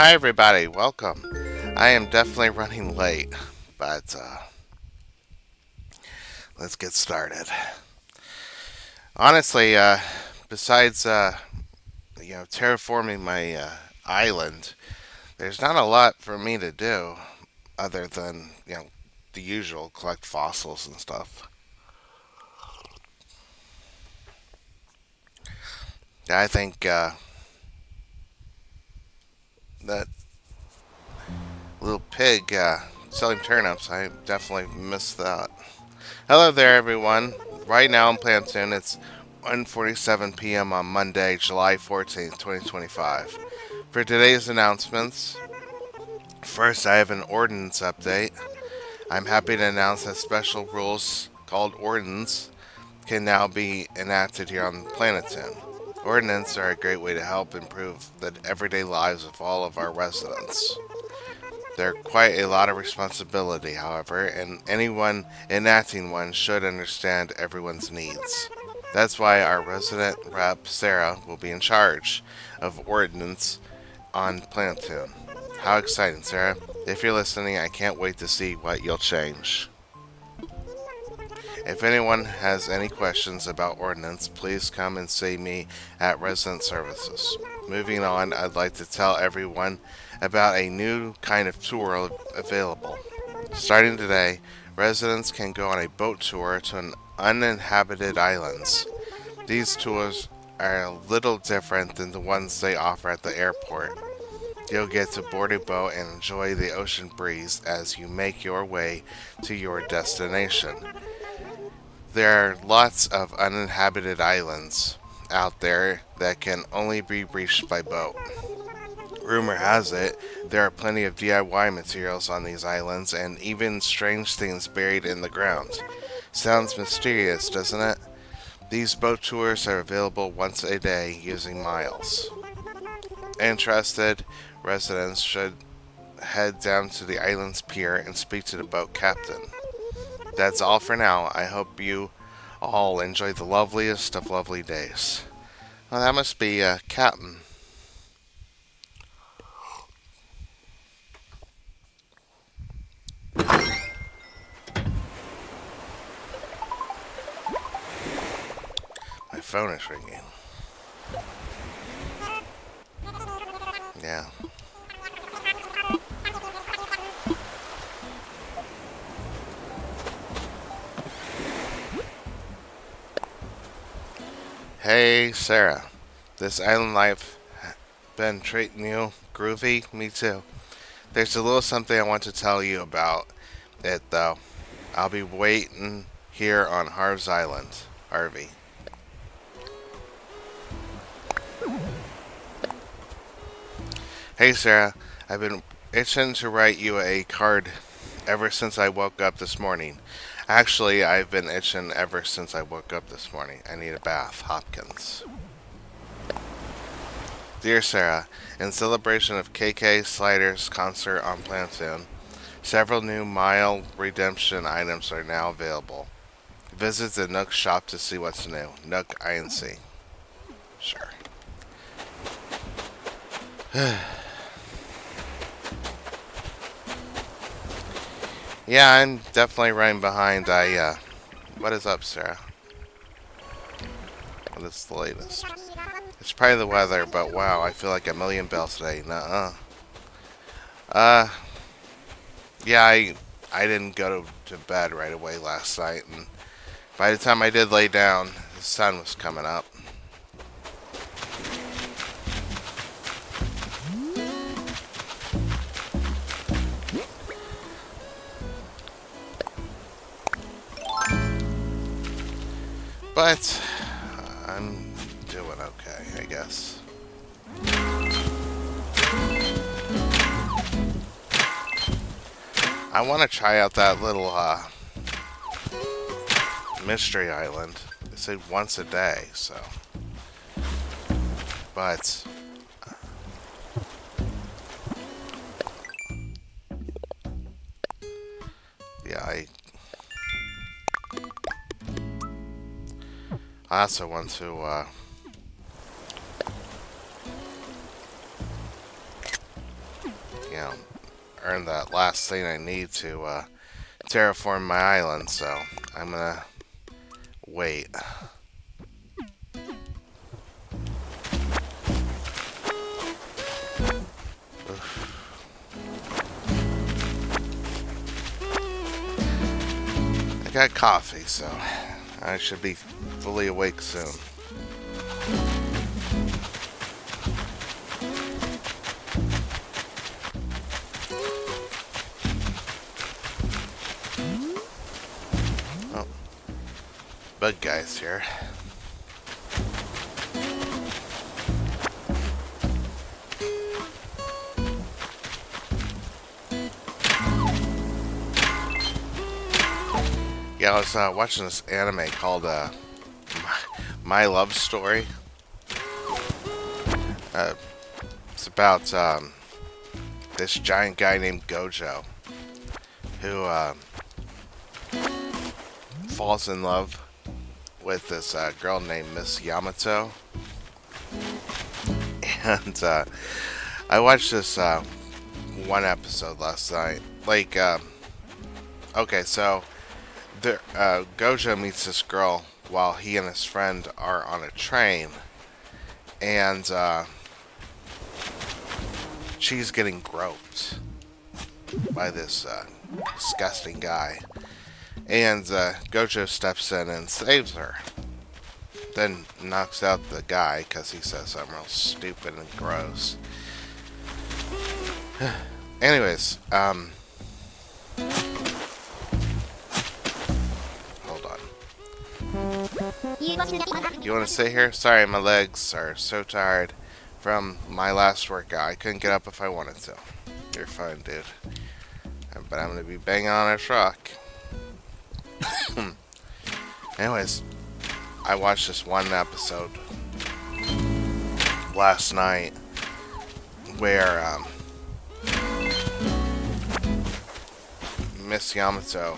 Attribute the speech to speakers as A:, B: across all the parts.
A: Hi, everybody. Welcome. I am definitely running late, but let's get started. Honestly, besides terraforming my island, there's not a lot for me to do other than the usual, collect fossils and stuff. I think that little pig selling turnips, I definitely missed that. Hello there, everyone. Right now in Plantoon, it's 1:47 p.m. on Monday, July 14th, 2025. For today's announcements, first I have an ordinance update. I'm happy to announce that special rules called ordinance can now be enacted here on Planetoon. Ordinance are a great way to help improve the everyday lives of all of our residents. They're quite a lot of responsibility, however, and anyone enacting one should understand everyone's needs. That's why our resident rep, Sarah, will be in charge of ordinance on Plantoon. How exciting, Sarah! If you're listening, I can't wait to see what you'll change. If anyone has any questions about ordinance, please come and see me at Resident Services. Moving on, I'd like to tell everyone about a new kind of tour available. Starting today, residents can go on a boat tour to an uninhabited islands. These tours are a little different than the ones they offer at the airport. You'll get to board a boat and enjoy the ocean breeze as you make your way to your destination. There are lots of uninhabited islands out there that can only be reached by boat. Rumor has it there are plenty of DIY materials on these islands and even strange things buried in the ground. Sounds mysterious, doesn't it? These boat tours are available once a day using miles. Interested residents should head down to the island's pier and speak to the boat captain. That's all for now. I hope you all enjoy the loveliest of lovely days. Well, that must be Captain. My phone is ringing. Yeah. Hey, Sarah. This island life been treating you groovy? Me too. There's a little something I want to tell you about it, though. I'll be waiting here on Harv's Island. Harvey. Hey, Sarah. I've been itching to write you a card ever since I woke up this morning. Actually, I've been itching ever since I woke up this morning. I need a bath. Hopkins. Dear Sarah, in celebration of KK Slider's concert on Plantoon, several new Mile Redemption items are now available. Visit the Nook shop to see what's new. Nook INC. Sure. Yeah, I'm definitely running behind. What is up, Sarah? What is the latest? It's probably the weather, but wow, I feel like a million bells today. Nuh-uh. Uh, yeah, I didn't go to bed right away last night, and by the time I did lay down, the sun was coming up. But I'm doing okay, I guess. I want to try out that little mystery island. They say once a day, so. But yeah, I also want to know, earn that last thing I need to terraform my island. So I'm gonna wait. I got coffee, so I should be fully awake soon. Oh, bug guys here. Yeah, I was watching this anime called My Love Story. It's about this giant guy named Gojo who falls in love with this girl named Miss Yamato. And I watched this one episode last night. Like, okay, so Gojo meets this girl while he and his friend are on a train, and she's getting groped by this disgusting guy, and Gojo steps in and saves her, then knocks out the guy because he says something real stupid and gross. Anyways, you want to sit here? Sorry, my legs are so tired from my last workout. I couldn't get up if I wanted to. You're fine, dude. But I'm going to be banging on a truck. Anyways, I watched this one episode last night where Miss Yamato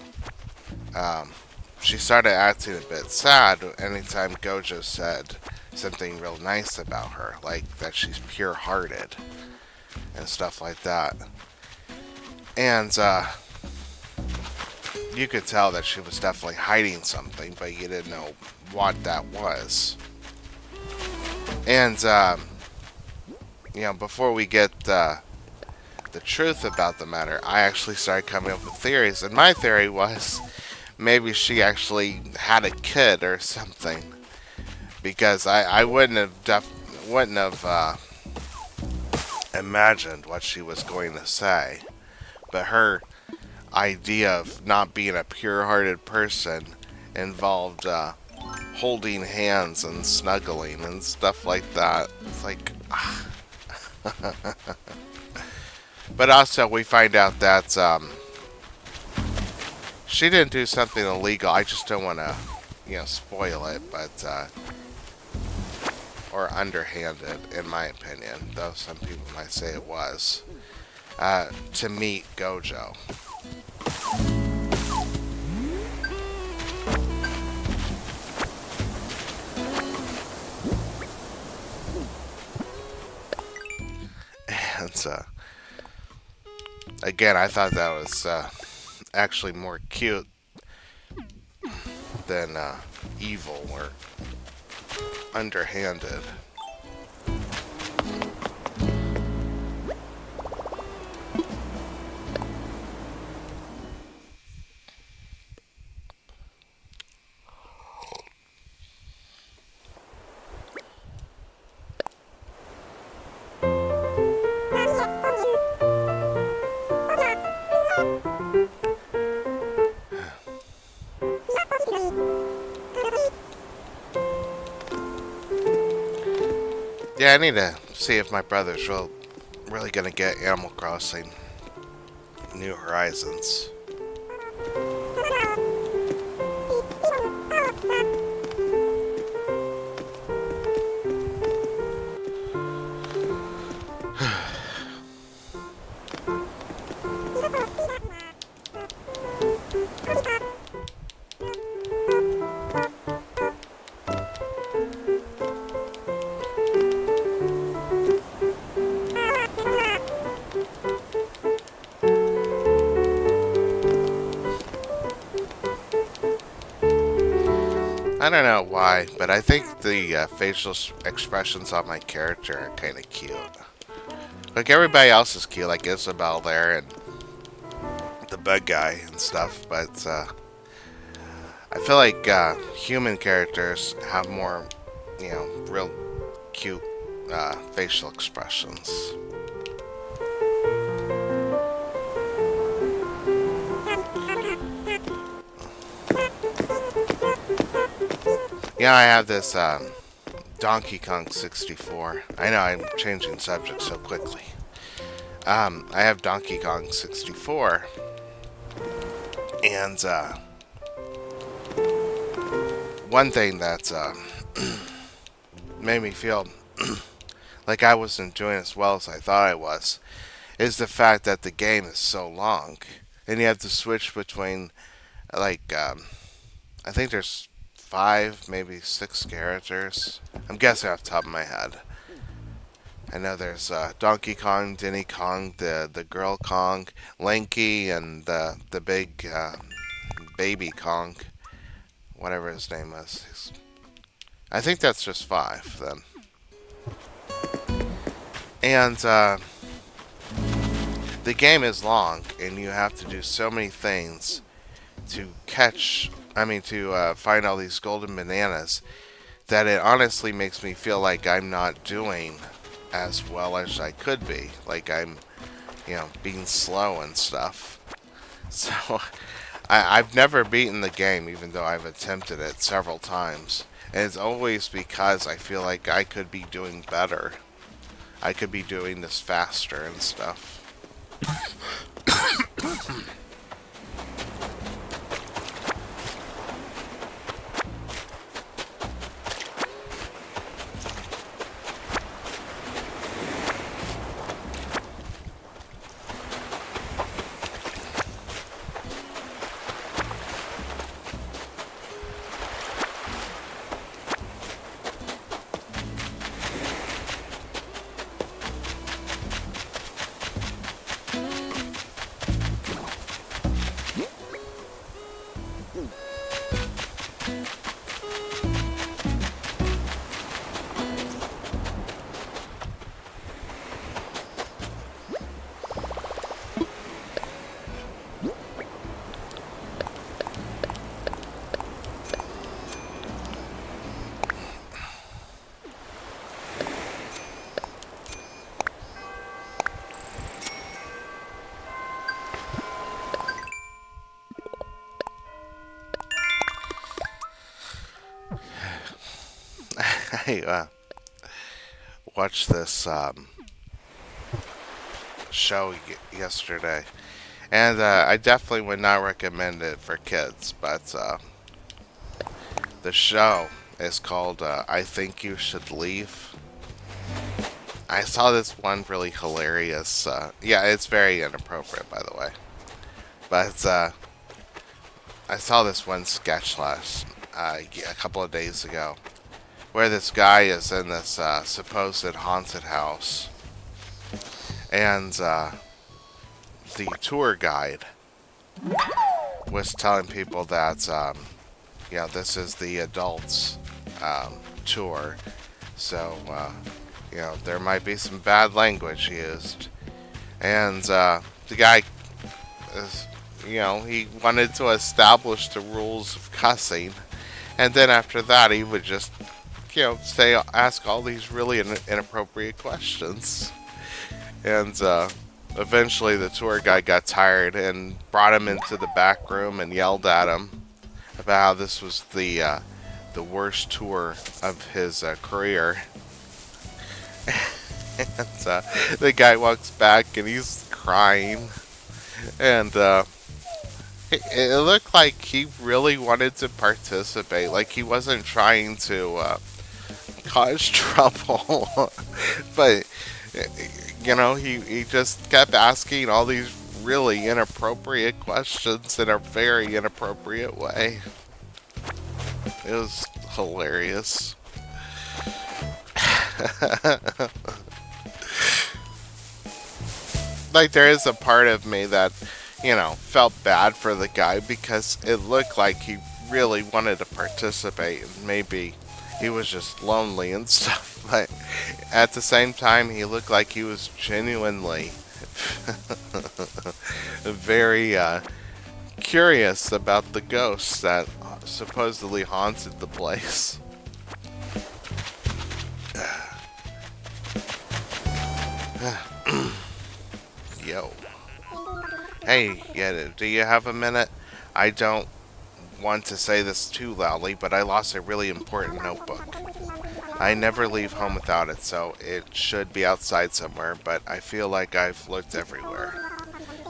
A: she started acting a bit sad anytime Gojo said something real nice about her, like that she's pure-hearted and stuff like that. And you could tell that she was definitely hiding something, but you didn't know what that was. And you know, before we get the truth about the matter, I actually started coming up with theories, and my theory was maybe she actually had a kid or something, because I wouldn't have imagined what she was going to say, but her idea of not being a pure-hearted person involved holding hands and snuggling and stuff like that. It's like, but also we find out that she didn't do something illegal. I just don't want to, you know, spoil it, but or underhanded, in my opinion, though some people might say it was, to meet Gojo. And again, I thought that was actually more cute than evil or underhanded. Yeah, I need to see if my brother's really gonna get Animal Crossing New Horizons. I don't know why, but I think the facial expressions on my character are kind of cute. Like everybody else is cute, like Isabel there and the bug guy and stuff, but I feel like human characters have more, real cute facial expressions. Yeah, I have this Donkey Kong 64. I know I'm changing subjects so quickly. I have Donkey Kong 64, and one thing that made me feel like I wasn't doing as well as I thought I was is the fact that the game is so long, and you have to switch between like I think there's five, maybe six characters. I'm guessing off the top of my head. I know there's Donkey Kong, Diddy Kong, the girl Kong, Lanky, and the big baby Kong, whatever his name is. I think that's just five then. And the game is long, and you have to do so many things to catch. I mean, to find all these golden bananas that it honestly makes me feel like I'm not doing as well as I could be. Like I'm, being slow and stuff. So I've never beaten the game, even though I've attempted it several times. And it's always because I feel like I could be doing better. I could be doing this faster and stuff. I watched this show yesterday, and I definitely would not recommend it for kids. But the show is called "I Think You Should Leave." I saw this one really hilarious. Yeah, it's very inappropriate, by the way. But I saw this one sketch a couple of days ago, where this guy is in this supposed haunted house, and the tour guide was telling people that this is the adults tour, so there might be some bad language used, and the guy is, he wanted to establish the rules of cussing, and then after that he would just ask all these really inappropriate questions. And eventually the tour guide got tired and brought him into the back room and yelled at him about how this was the worst tour of his career. And the guy walks back and he's crying. And it looked like he really wanted to participate. Like he wasn't trying to cause trouble. But he just kept asking all these really inappropriate questions in a very inappropriate way. It was hilarious. Like there is a part of me that felt bad for the guy because it looked like he really wanted to participate, and maybe he was just lonely and stuff. But at the same time, he looked like he was genuinely very curious about the ghosts that supposedly haunted the place. Yo. Hey, yeah, do you have a minute? I don't want to say this too loudly, but I lost a really important notebook. I never leave home without it, so it should be outside somewhere, but I feel like I've looked everywhere.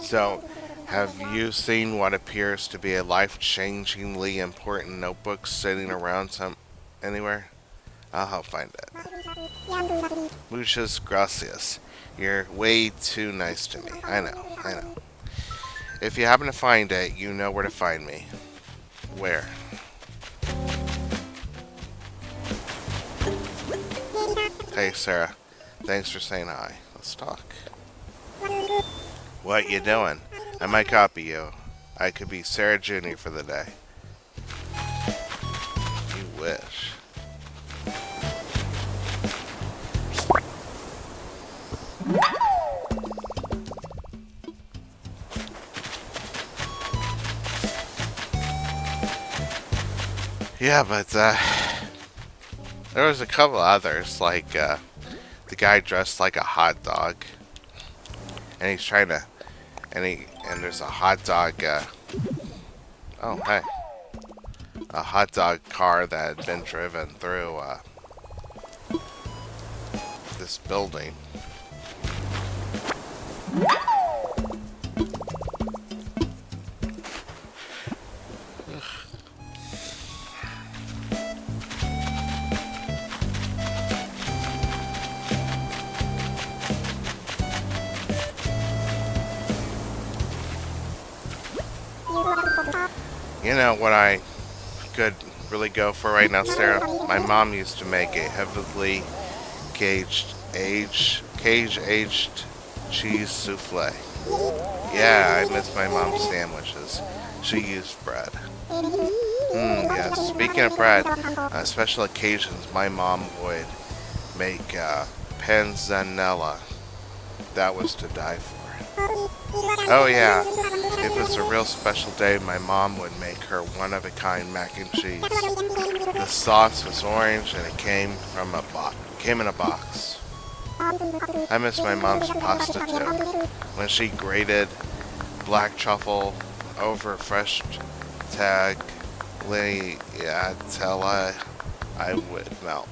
A: So, have you seen what appears to be a life-changingly important notebook sitting around anywhere? I'll help find it. Muchas gracias. You're way too nice to me. I know. If you happen to find it, you know where to find me. Where? Hey, Sarah. Thanks for saying hi. Let's talk. What you doing? I might copy you. I could be Sarah Jr. for the day. You wish. Yeah, but there was a couple others, like the guy dressed like a hot dog, and he's trying to, and there's a hot dog. Oh, hey, a hot dog car that had been driven through this building. You know what I could really go for right now, Sarah? My mom used to make a heavily cage-aged cheese souffle. Yeah, I miss my mom's sandwiches. She used bread. Yes. Speaking of bread, special occasions, my mom would make panzanella. That was to die for. Oh yeah, if it's a real special day, my mom would make her one-of-a-kind mac and cheese. The sauce was orange and it came in a box. I miss my mom's pasta too. When she grated black truffle over fresh tagliatelle, I would melt.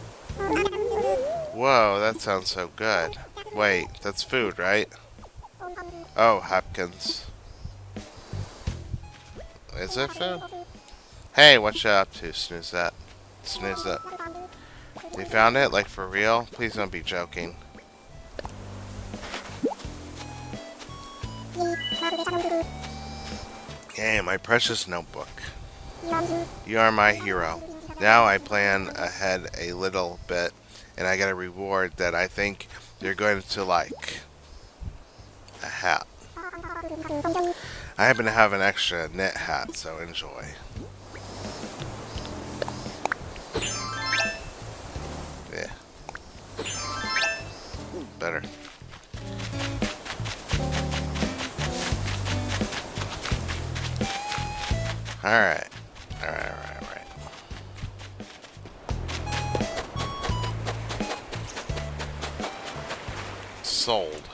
A: Whoa, that sounds so good. Wait, that's food, right? Oh, Hopkins. Is it food? Hey, what you up to, Snooze That? Snooze That. You found it? Like, for real? Please don't be joking. Hey, my precious notebook. You are my hero. Now I plan ahead a little bit, and I get a reward that I think you're going to like. A hat. I happen to have an extra knit hat, so enjoy. Yeah. Better. Alright. Alright. Sold.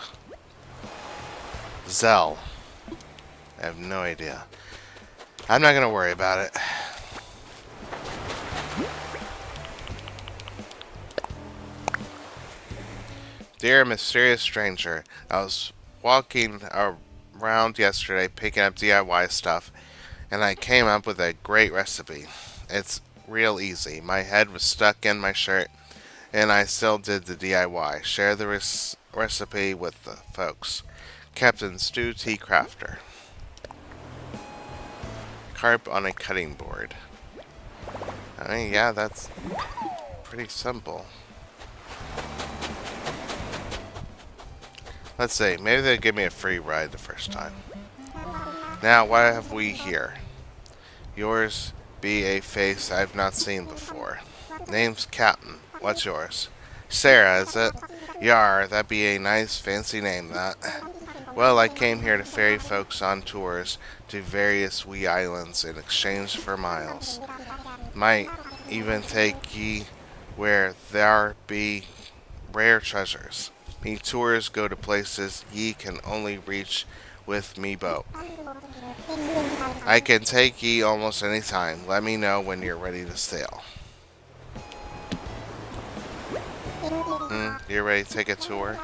A: Zell. I have no idea. I'm not gonna worry about it. Dear mysterious stranger, I was walking around yesterday picking up DIY stuff, and I came up with a great recipe. It's real easy. My head was stuck in my shirt, and I still did the DIY. Share the recipe with the folks. Captain Stu T. Crafter. Carp on a cutting board. I mean, yeah, that's pretty simple. Let's see, maybe they'll give me a free ride the first time. Now, what have we here? Yours be a face I've not seen before. Name's Captain. What's yours? Sarah, is it? Yar, that be a nice fancy name, that. Well, I came here to ferry folks on tours to various wee islands in exchange for miles. Might even take ye where there be rare treasures. Me tours go to places ye can only reach with me boat. I can take ye almost any time. Let me know when you're ready to sail. You're ready to take a tour?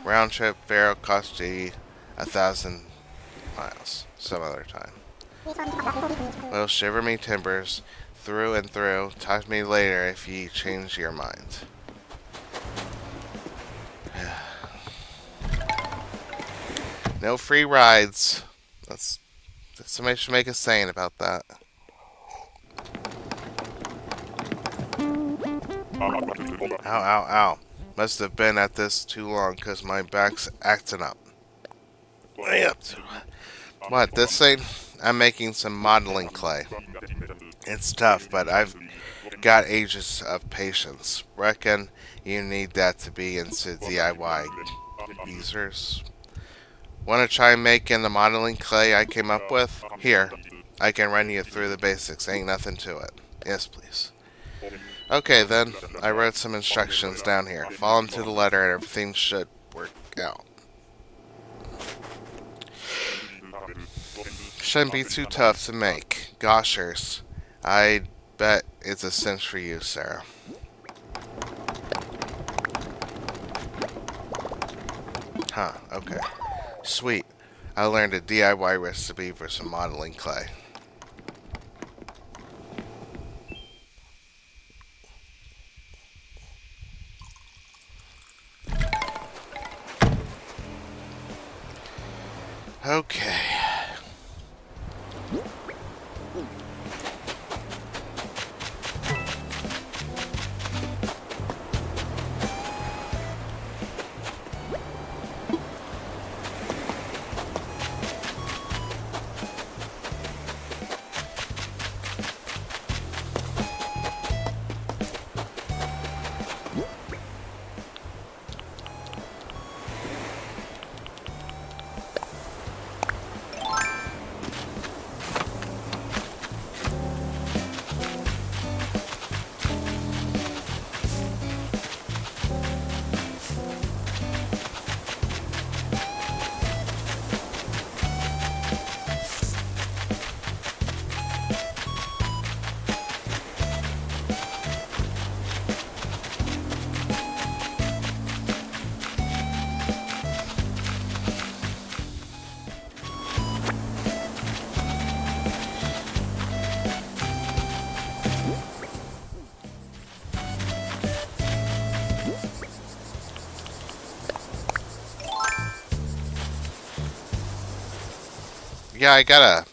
A: Round trip fare will cost ye 1,000 miles. Some other time. Well, shiver me timbers through and through. Talk to me later if ye change your mind. No free rides. Somebody should make a saying about that. Ow, ow, ow. Must have been at this too long because my back's acting up. What, this thing? I'm making some modeling clay. It's tough, but I've got ages of patience. Reckon you need that to be into DIY users. Want to try making the modeling clay I came up with? Here, I can run you through the basics. Ain't nothing to it. Yes, please. Okay, then. I wrote some instructions down here. Follow them to the letter and everything should work out. Shouldn't be too tough to make. Goshers. I bet it's a cinch for you, Sarah. Huh, okay. Sweet. I learned a DIY recipe for some modeling clay. Okay. Yeah, I got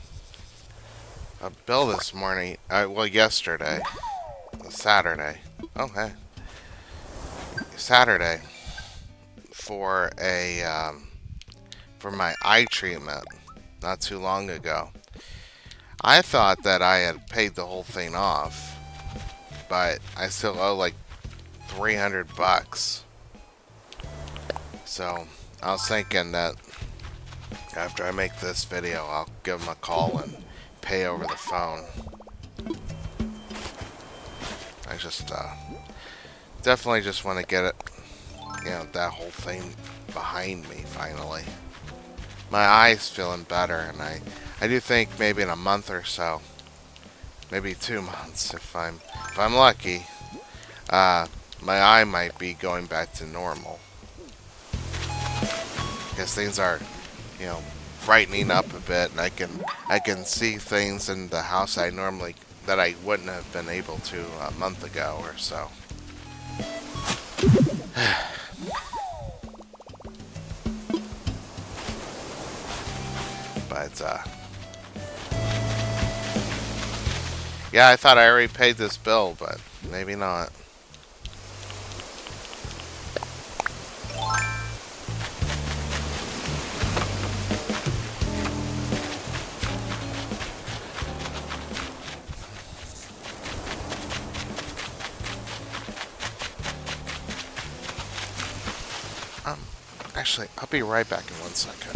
A: a bill this morning. Well, yesterday. Saturday. Oh, hey. Saturday. For for my eye treatment. Not too long ago. I thought that I had paid the whole thing off. But I still owe like $300. So, I was thinking that after I make this video, I'll give them a call and pay over the phone. I just, definitely just want to get it, that whole thing behind me, finally. My eye's feeling better, and I do think maybe in a month or so, maybe 2 months, if I'm lucky, my eye might be going back to normal. Because things are, brightening up a bit, and I can see things in the house that I wouldn't have been able to a month ago or so. But yeah, I thought I already paid this bill, but maybe not. Actually, I'll be right back in 1 second.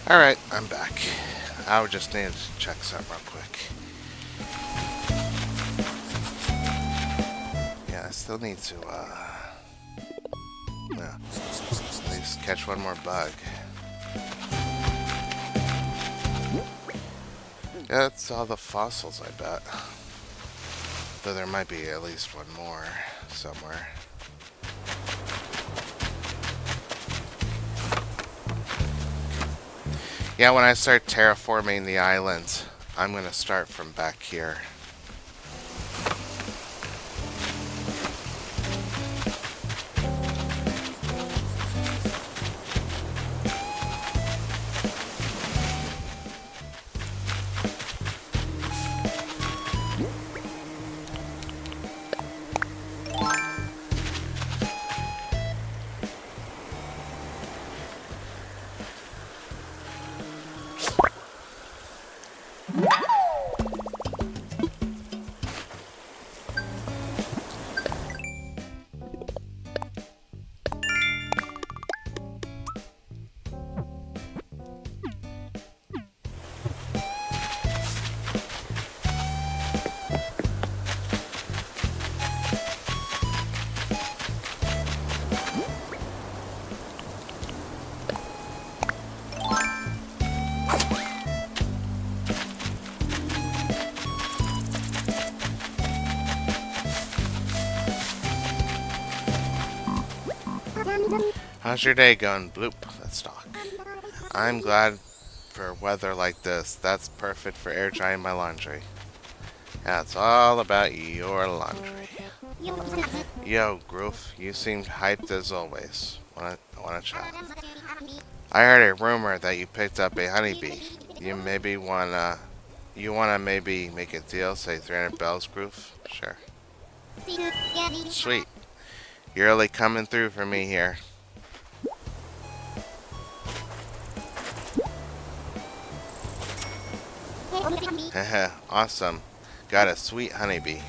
A: Alright, I'm back. I would just need to check something real quick. Yeah, I still need to, yeah, at least catch one more bug. Yeah, that's all the fossils, I bet. Though there might be at least one more somewhere. Yeah, when I start terraforming the island, I'm gonna start from back here. How's your day going, Bloop? Let's talk. I'm glad for weather like this. That's perfect for air drying my laundry. Yeah, it's all about your laundry. Yo, Groof, you seem hyped as always. Wanna chat? I heard a rumor that you picked up a honeybee. You wanna maybe make a deal, say 300 bells, Groof? Sure. Sweet. You're really coming through for me here. Haha, awesome. Got a sweet honeybee.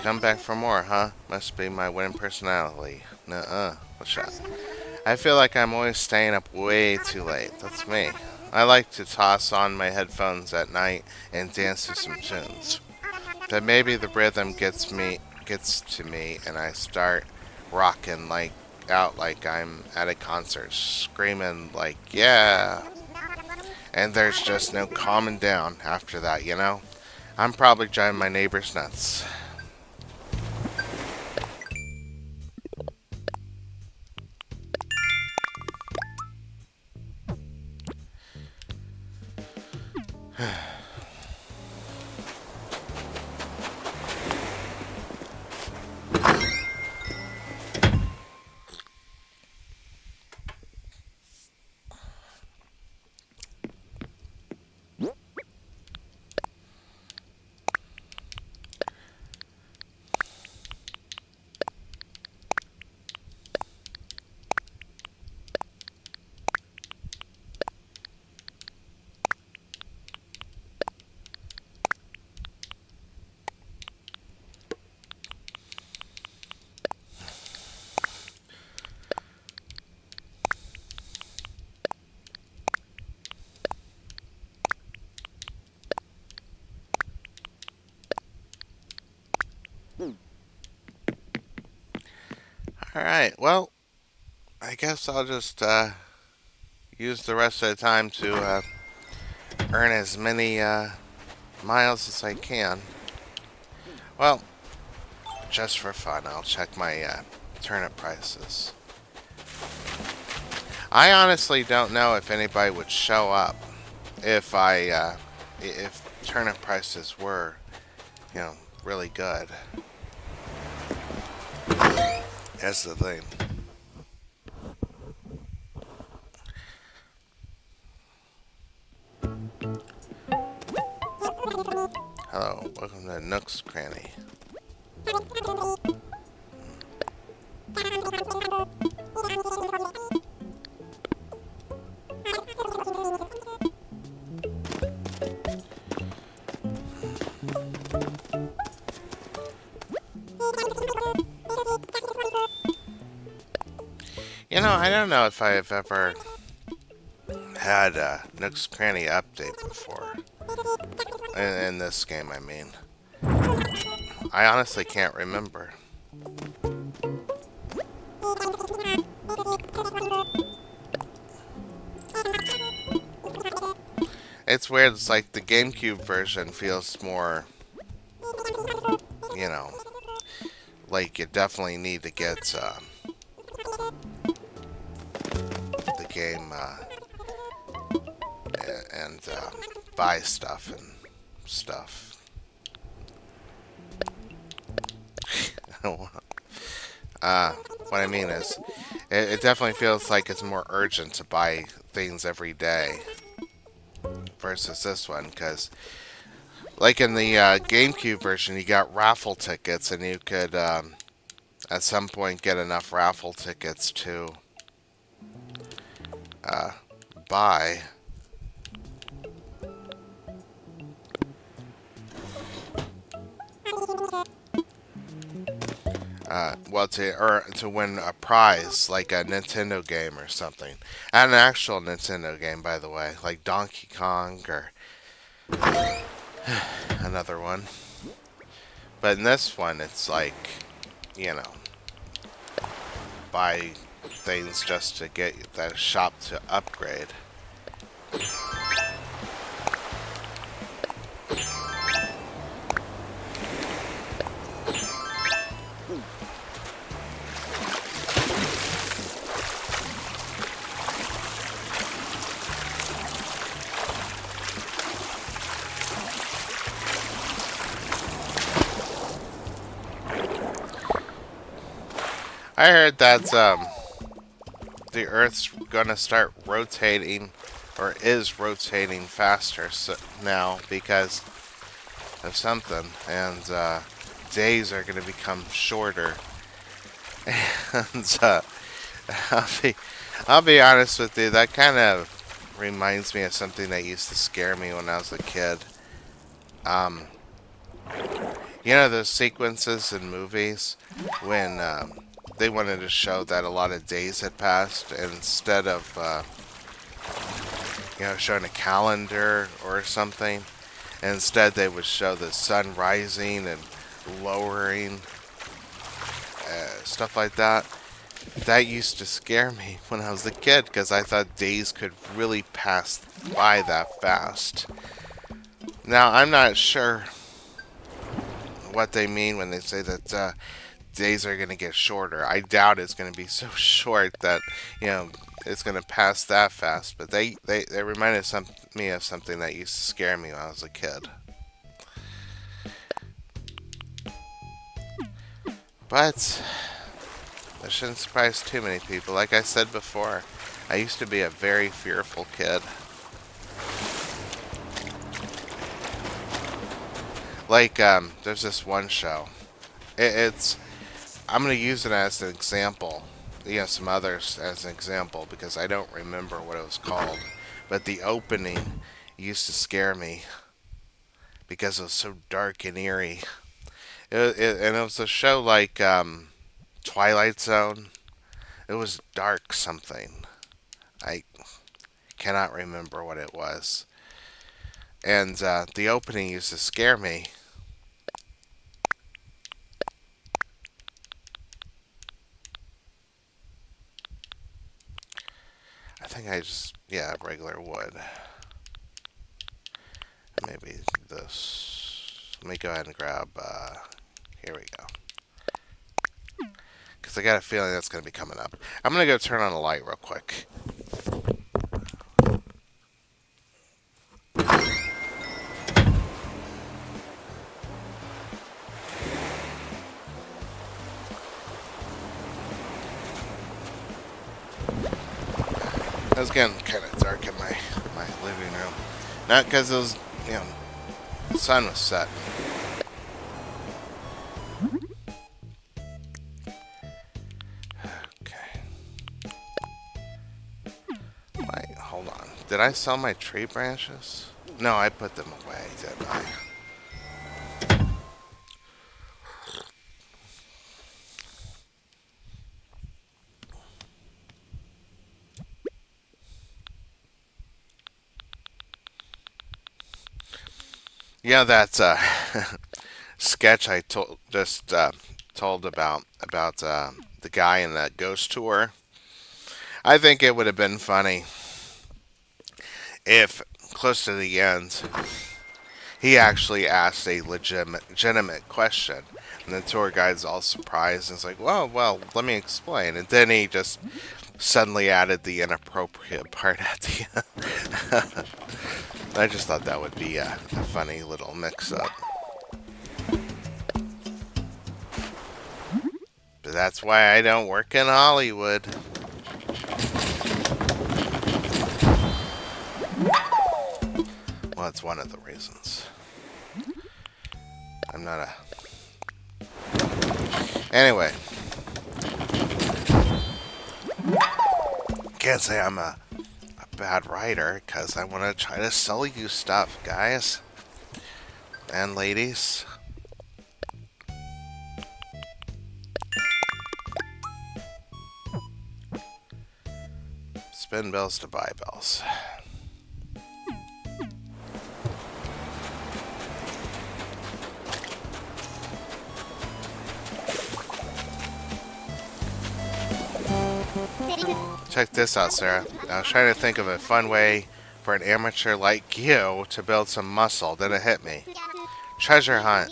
A: Come back for more, huh? Must be my winning personality. Nuh-uh. What's up? I feel like I'm always staying up way too late. That's me. I like to toss on my headphones at night and dance to some tunes. But maybe the rhythm gets to me and I start rocking like I'm at a concert, screaming like yeah. And there's just no calming down after that, you know? I'm probably driving my neighbors nuts. Alright, well, I guess I'll just use the rest of the time to earn as many miles as I can. Well, just for fun, I'll check my turnip prices. I honestly don't know if anybody would show up if if turnip prices were, you know, really good. That's the thing. Hello, welcome to Nook's Cranny. You know, I don't know if I have ever had a Nook's Cranny update before. In this game, I mean. I honestly can't remember. It's weird, it's like the GameCube version feels more, you know, like you definitely need to get the game and buy stuff and stuff. uh, what I mean is, it definitely feels like it's more urgent to buy things every day versus this one, because like in the GameCube version, you got raffle tickets, and you could at some point get enough raffle tickets to uh, buy. Well, to win a prize like a Nintendo game or something, and an actual Nintendo game, by the way, like Donkey Kong or another one. But in this one, it's like, you know, buy things just to get that shop to upgrade. I heard that the Earth's gonna start rotating, or is rotating faster now because of something, and days are gonna become shorter. And I'll be, I'll be honest with you, that kind of reminds me of something that used to scare me when I was a kid. Um, you know those sequences in movies when they wanted to show that a lot of days had passed, and instead of showing a calendar or something, and instead they would show the sun rising and lowering, stuff like that. That used to scare me when I was a kid because I thought days could really pass by that fast. Now, I'm not sure what they mean when they say that days are going to get shorter. I doubt it's going to be so short that, it's going to pass that fast. But they reminded me of something that used to scare me when I was a kid. But that shouldn't surprise too many people. Like I said before, I used to be a very fearful kid. Like, there's this one show. It's I'm gonna use it as an example. Some others as an example because I don't remember what it was called. But the opening used to scare me because it was so dark and eerie. And it was a show like Twilight Zone. It was dark something. I cannot remember what it was. And the opening used to scare me. I think I just, yeah, regular wood. maybe this. Let me go ahead and grab, here we go. Because I got a feeling that's going to be coming up. I'm going to go turn on the light real quick. It was getting kind of dark in my living room. Not because it was, the sun was setting. Okay. Wait, hold on. Did I sell my tree branches? No, I put them away, didn't I? Yeah, that's sketch I told about the guy in that ghost tour. I think it would have been funny if close to the end he actually asked a legitimate question, and the tour guide's all surprised and is like, well, let me explain," and then he just suddenly added the inappropriate part at the end. I just thought that would be a funny little mix-up. But that's why I don't work in Hollywood. Well, it's one of the reasons. I'm not a... Anyway. Can't say I'm a bad writer, because I want to try to sell you stuff, guys. And ladies. Spin bills to buy bills. Check this out, Sarah. I was trying to think of a fun way for an amateur like you to build some muscle. Then it hit me. Treasure hunt.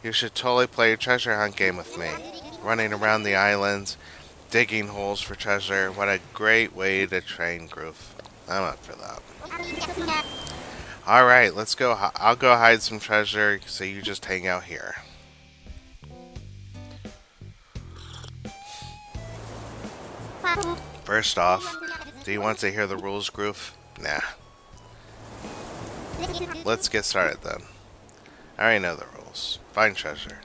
A: You should totally play a treasure hunt game with me. Running around the islands, digging holes for treasure. What a great way to train Groove. I'm up for that. Alright, let's go. I'll go hide some treasure, so you just hang out here. First off, do you want to hear the rules, Groove? Nah. Let's get started then. I already know the rules. Find treasure.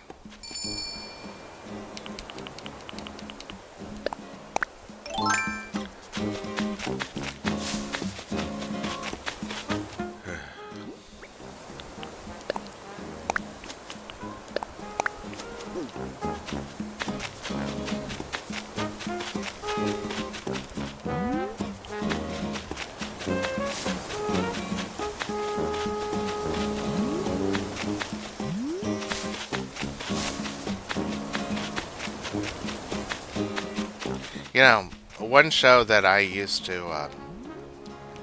A: You know, one show that I used to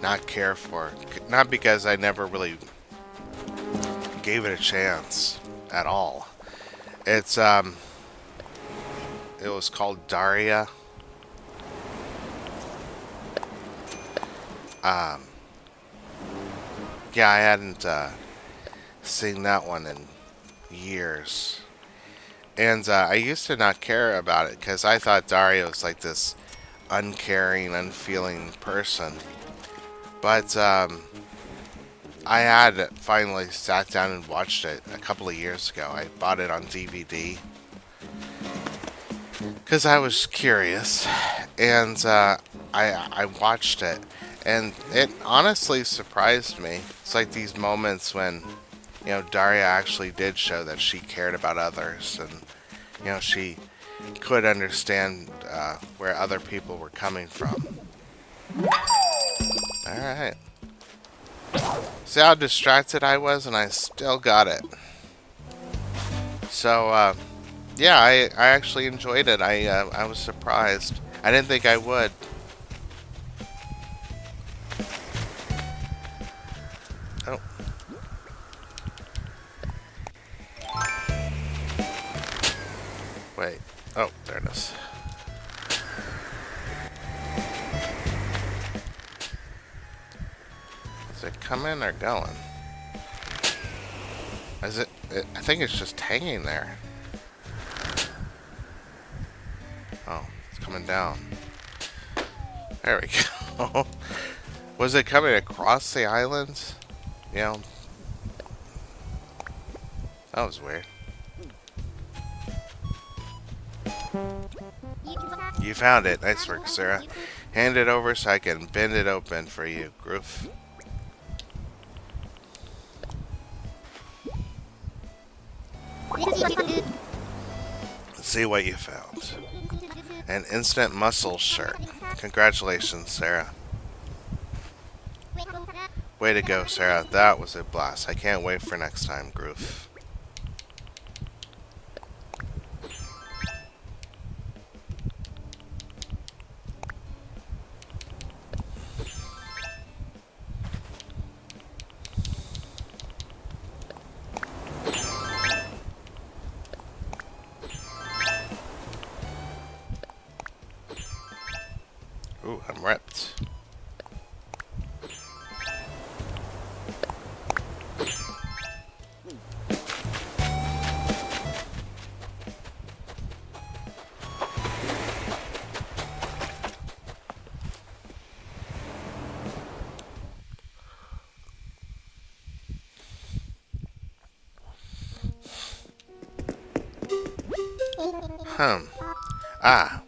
A: not care for, not because I never really gave it a chance at all. It was called Daria. Yeah, I hadn't seen that one in years. And I used to not care about it because I thought Daria was like this uncaring, unfeeling person. But I had finally sat down and watched it a couple of years ago. I bought it on DVD because I was curious, and I watched it, and it honestly surprised me. It's like these moments when Daria actually did show that she cared about others, and she could understand where other people were coming from. All right. See how distracted I was, and I still got it. So, yeah, I actually enjoyed it. I was surprised. I didn't think I would. Oh, there it is. Is it coming or going? Is it I think it's just hanging there. Oh, it's coming down. There we go. Was it coming across the island? Yeah, that was weird. You found it. Nice work, Sarah. Hand it over so I can bend it open for you, Groof. Let's see what you found. An instant muscle shirt. Congratulations, Sarah. Way to go, Sarah. That was a blast. I can't wait for next time, Groof. Ooh, I'm ripped. Ah.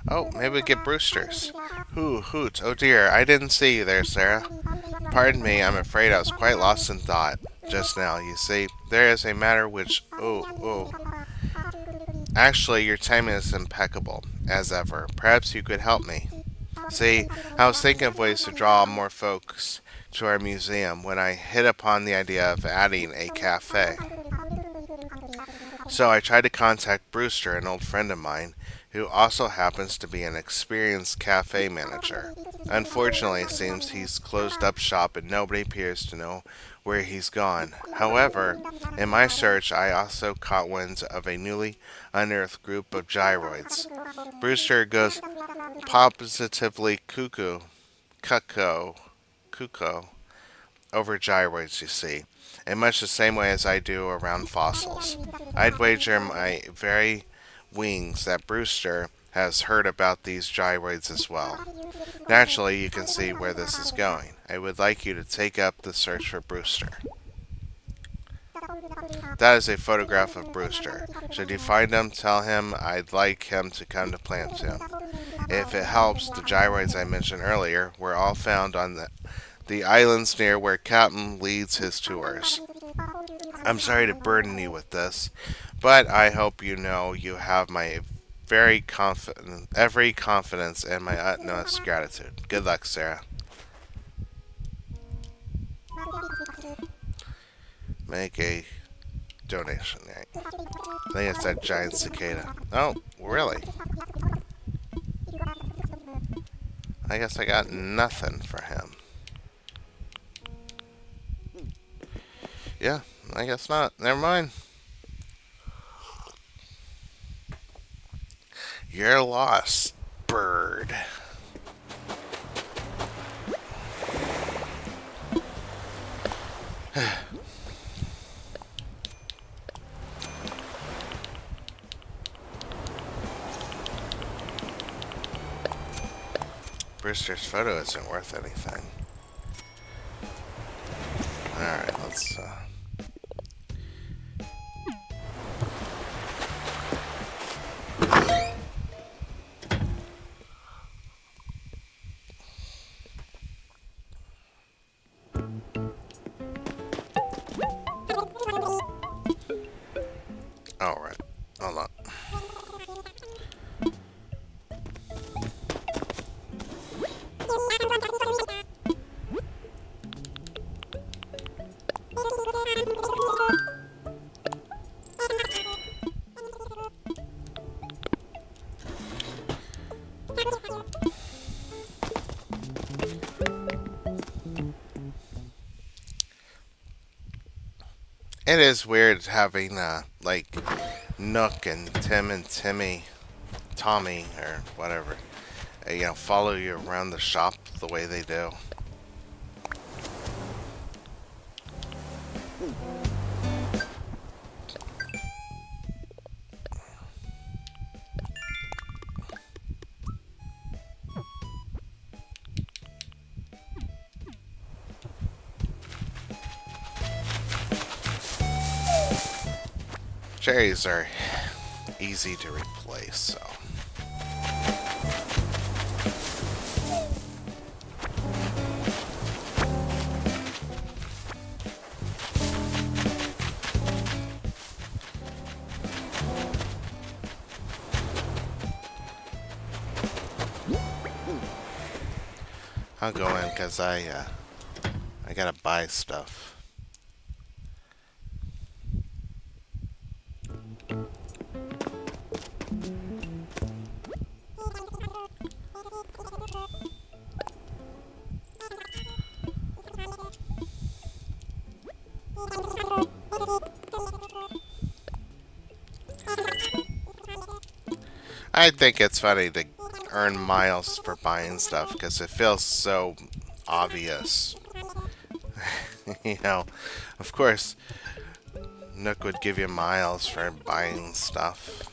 A: Oh, maybe we get Brewster's. Hoot. Oh dear, I didn't see you there, Sarah. Pardon me, I'm afraid I was quite lost in thought just now. You see, there is a matter which... Oh. Actually, your timing is impeccable, as ever. Perhaps you could help me. See, I was thinking of ways to draw more folks to our museum when I hit upon the idea of adding a cafe. So I tried to contact Brewster, an old friend of mine, who also happens to be an experienced cafe manager. Unfortunately, it seems he's closed up shop and nobody appears to know where he's gone. However, in my search, I also caught wind of a newly unearthed group of gyroids. Brewster goes positively cuckoo over gyroids, you see, in much the same way as I do around fossils. I'd wager my very wings that Brewster has heard about these gyroids as well. Naturally, you can see where this is going. I would like you to take up the search for Brewster. That is a photograph of Brewster. Should you find him, tell him I'd like him to come to Plantoon. If it helps, the gyroids I mentioned earlier were all found on the islands near where Captain leads his tours. I'm sorry to burden you with this, but I hope you know you have my every confidence and my utmost gratitude. Good luck, Sarah. Make a donation. I think it's that giant cicada. Oh, really? I guess I got nothing for him. Yeah, I guess not. Never mind. You're lost, bird. Brewster's photo isn't worth anything. Alright, let's alright. Hold on. It is weird having like Nook and Tim and Timmy Tommy or whatever, follow you around the shop the way they do. Cherries are easy to replace, so. I'll go in because I gotta buy stuff. I think it's funny to earn miles for buying stuff because it feels so obvious. Of course, Nook would give you miles for buying stuff.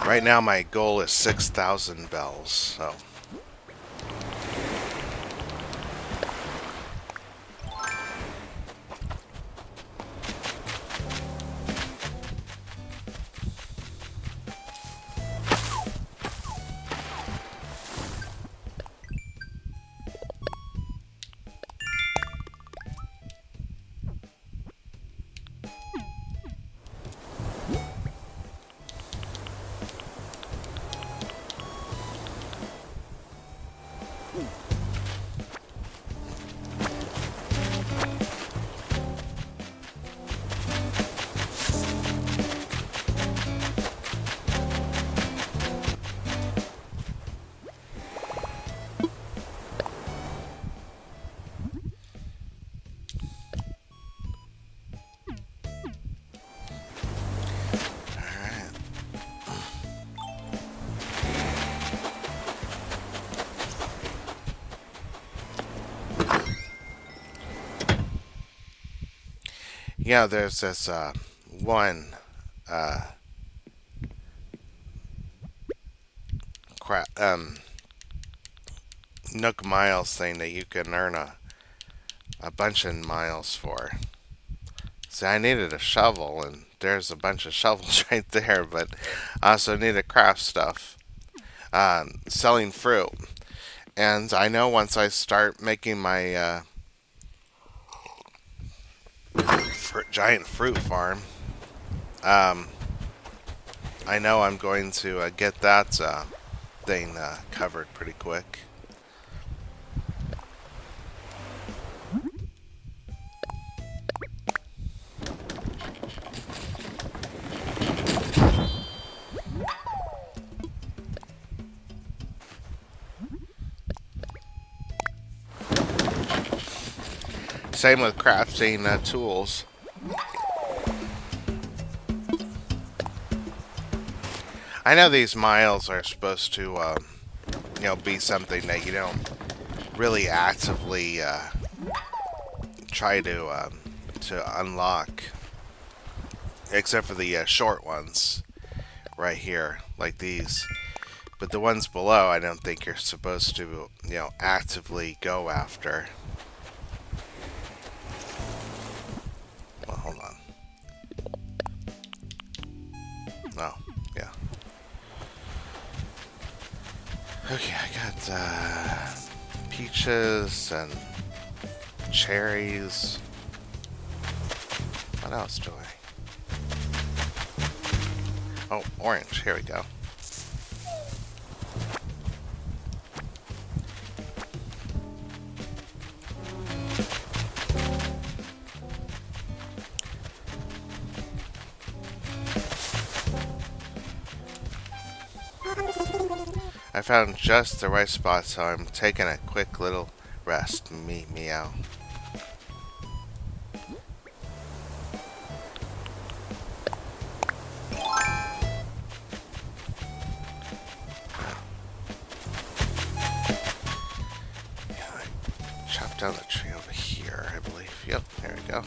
A: Right now, my goal is 6,000 bells, so. There's this one Nook Miles thing that you can earn a bunch of miles for. See, I needed a shovel, and there's a bunch of shovels right there, but I also need to craft stuff. Selling fruit. And I know once I start making my giant fruit farm, I know I'm going to get that thing covered pretty quick. Same with crafting tools. I know these miles are supposed to, be something that you don't really actively try to unlock, except for the short ones right here, like these. But the ones below, I don't think you're supposed to, actively go after. Well, hold on. Oh, yeah. Okay, I got peaches and cherries. What else do I? Oh, orange. Here we go. I found just the right spot, so I'm taking a quick little rest. Meow. Chop down the tree over here, I believe. Yep, there we go.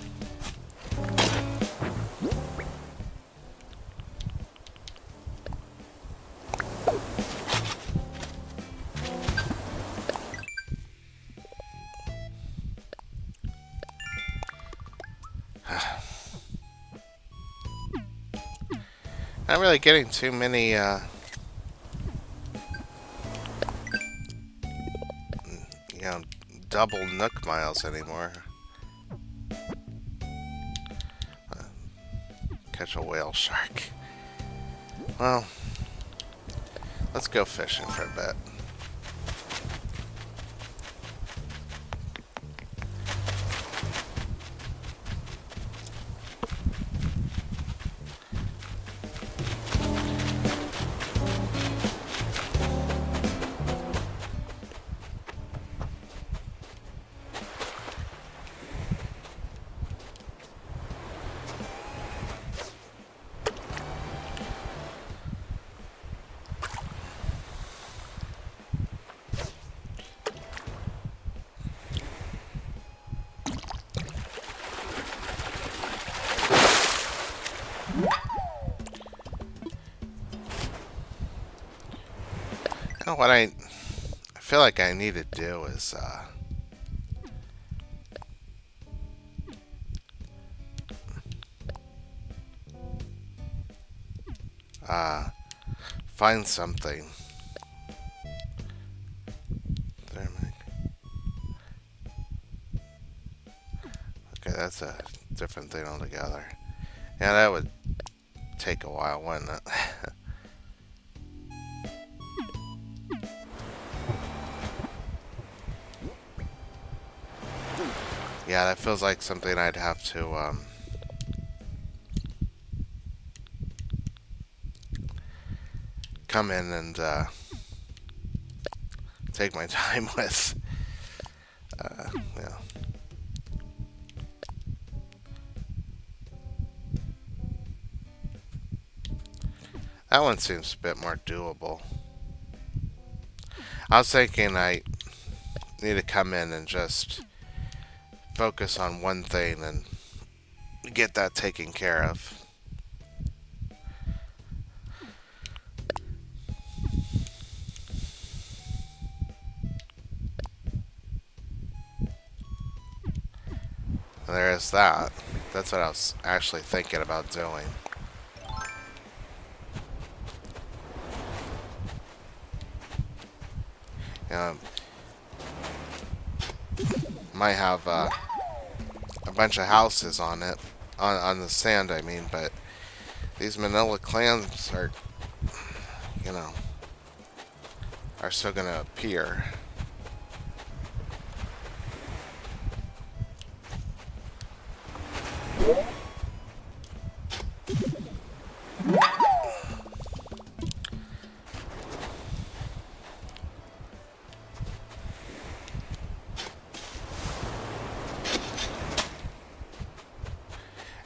A: Not really getting too many, double Nook miles anymore. Catch a whale shark. Well, let's go fishing for a bit. Now what I feel like I need to do is find something. Okay, that's a different thing altogether. Yeah, that would take a while, wouldn't it? Yeah, that feels like something I'd have to come in and take my time with. Yeah. That one seems a bit more doable. I was thinking I need to come in and just focus on one thing and get that taken care of. There is that. That's what I was actually thinking about doing. Might have a bunch of houses on it, on the sand, I mean, but these manila clams are, are still gonna appear.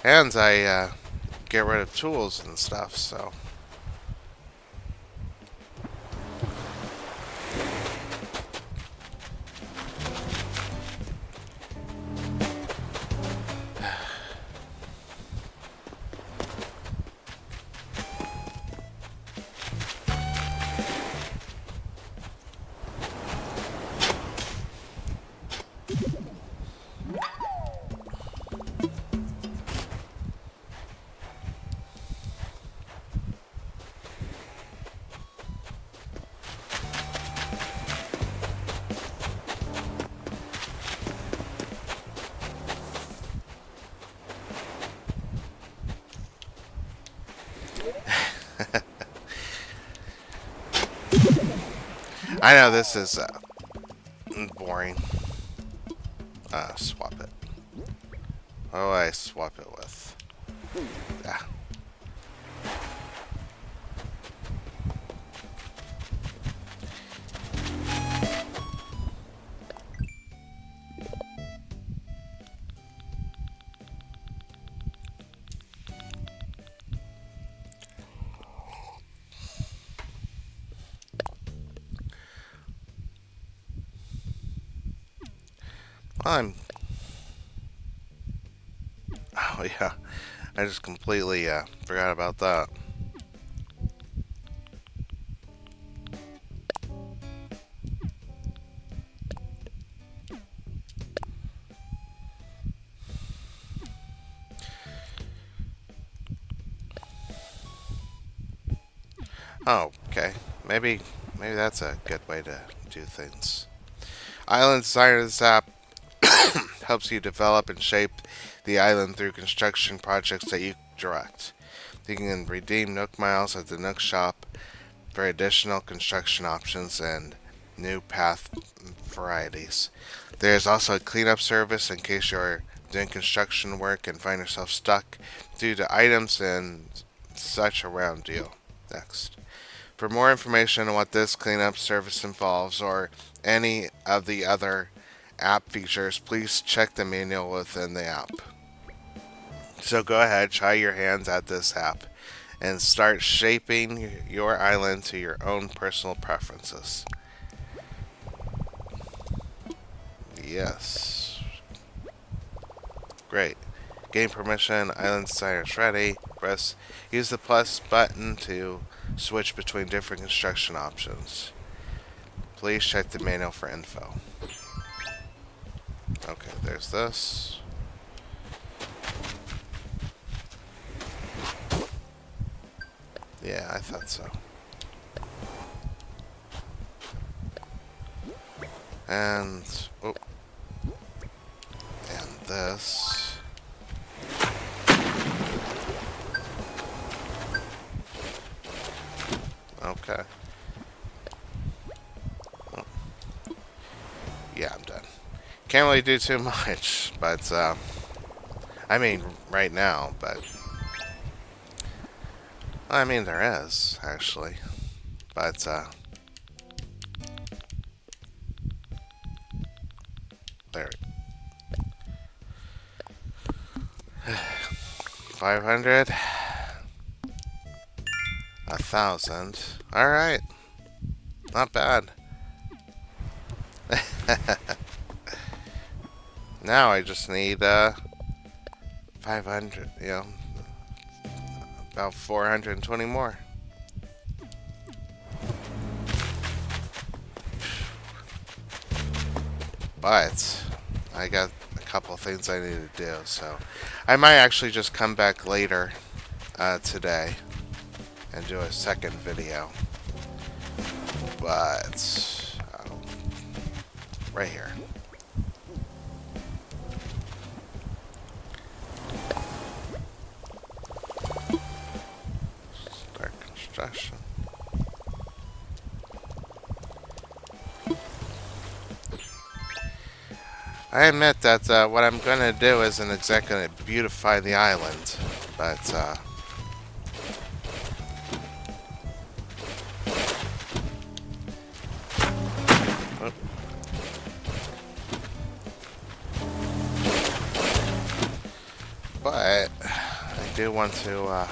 A: And I get rid of tools and stuff, so. I know this is boring. Swap it. What do I swap it with? Yeah. Well, oh yeah. I just completely forgot about that. Oh, okay. Maybe that's a good way to do things. Island Designer, this app helps you develop and shape the island through construction projects that you direct. You can redeem Nook Miles at the Nook Shop for additional construction options and new path varieties. There is also a cleanup service in case you're doing construction work and find yourself stuck due to items and such around you. Next. For more information on what this cleanup service involves or any of the other app features, please check the manual within the app. So go ahead, try your hands at this app and start shaping your island to your own personal preferences. Yes. Great. Gain permission, island designers ready. Use the plus button to switch between different construction options. Please check the manual for info. Okay, there's this. Yeah, I thought so. And oh, and this. Okay. Oh. Yeah, I'm done. Can't really do too much, but I mean, right now, but I mean, there is actually, but there. 500, 1,000. All right, not bad. Now I just need 500. You know, about 420 more. But I got a couple of things I need to do, so I might actually just come back later today and do a second video. But right here. Start construction. I admit that what I'm going to do isn't exactly going to beautify the island, but but I do want to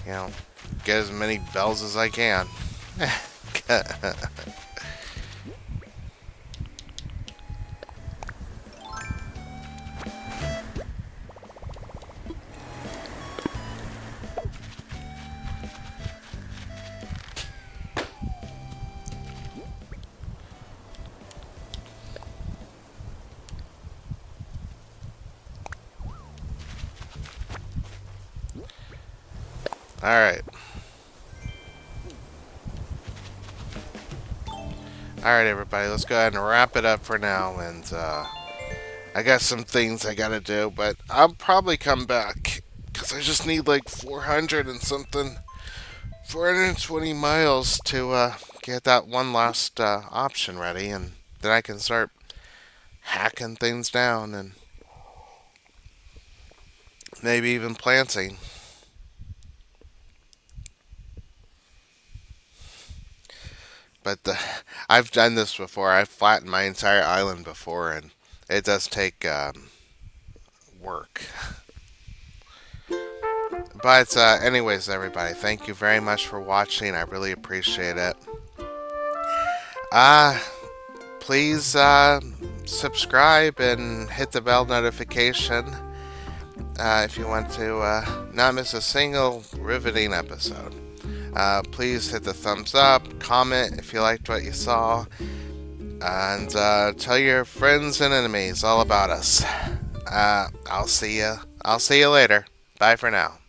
A: you know, get as many bells as I can. Alright. Alright, everybody, let's go ahead and wrap it up for now. And I got some things I gotta do, but I'll probably come back because I just need like 400 and something 420 miles to get that one last option ready, and then I can start hacking things down and maybe even planting. But I've done this before. I've flattened my entire island before, and it does take work. But anyways, everybody, thank you very much for watching. I really appreciate it. Uh, please subscribe and hit the bell notification if you want to not miss a single riveting episode. Please hit the thumbs up, comment if you liked what you saw, and tell your friends and enemies all about us. I'll see you. I'll see you later. Bye for now.